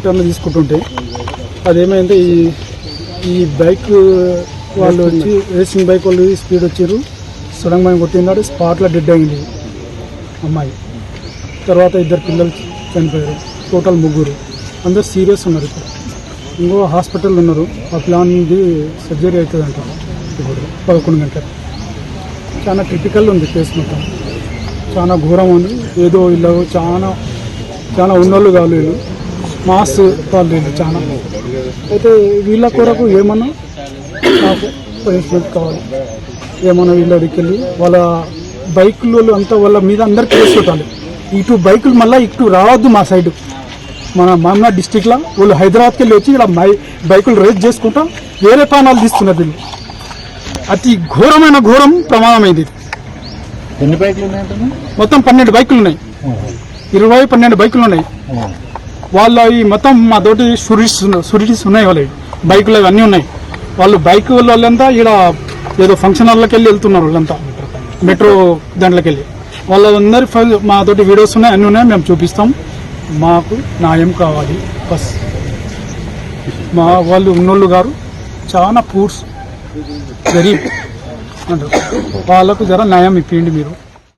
Turn తీసుకుంటుంటే అదేమైంది, ఈ bike వాళ్ళు వచ్చి రేసింగ్ బైక్ వాళ్ళు స్పీడ్ వచ్చారు, సడన్ గా కొట్టినాడు, స్పాట్లో డెడ్ అయింది అమ్మాయి. తర్వాత 2 పిల్లలు చనిపోయారు, టోటల్ 3. అందరు సీరియస్ ఉన్నారు. ఇప్పుడు ఇంకో హాస్పిటల్ ఉన్నారు. ఆ ప్లాన్ ఇది సర్జరీ అవుతుందంట ఇప్పుడు 11 గంటలకు. చాలా క్రిటికల్ ఉంది కేసు మొత్తం, చాలా ఘోరం ఉంది. ఏదో వీళ్ళు చాలా ఉన్నోళ్ళు కాదు, వీళ్ళు మాస్ వాళ్ళు వీళ్ళు చాలా. అయితే వీళ్ళ కొరకు ఏమన్నా నాకు పనిష్మెంట్ కావాలి, ఏమన్నా వీళ్ళ దగ్గరికి వెళ్ళి వాళ్ళ బైకులు అంతా వాళ్ళ మీద అందరు కేసు పెట్టాలి. ఇటు బైకులు మళ్ళీ ఇటు రావద్దు మా సైడు. మన మామనాథ్ డిస్టిక్లో వాళ్ళు హైదరాబాద్కి వెళ్ళి వచ్చి ఇక్కడ బైకులు రేస్ చేసుకుంటా వేరే ప్రాణాలు తీస్తున్నారు వీళ్ళు. అతి ఘోరం ప్రమాదమైంది. ఎన్ని బైకులు ఉన్నాయంటే? మొత్తం 12 బైకులు ఉన్నాయి, 12 బైకులు ఉన్నాయి. వాళ్ళ ఈ మొత్తం మా తోటి షూరిటీస్ ఉన్నాయి, వాళ్ళ బైకులు అవన్నీ ఉన్నాయి. వాళ్ళు బైక్ వాళ్ళంతా ఇక్కడ ఏదో ఫంక్షన్ హాల్లోకి వెళ్ళి వెళ్తున్నారు, వాళ్ళంతా మెట్రో దాంట్లోకి వెళ్ళి. వాళ్ళందరి ఫైల్ మా తోటి వీడియోస్ ఉన్నాయి, అన్నీ ఉన్నాయి, మేము చూపిస్తాం. మాకు న్యాయం కావాలి బస్. మా వాళ్ళు ఉన్నోళ్ళు గారు చాలా పూర్స్ గరీబ్ అంటారు, వాళ్ళకు జర న్యాయం ఇప్పిండి మీరు.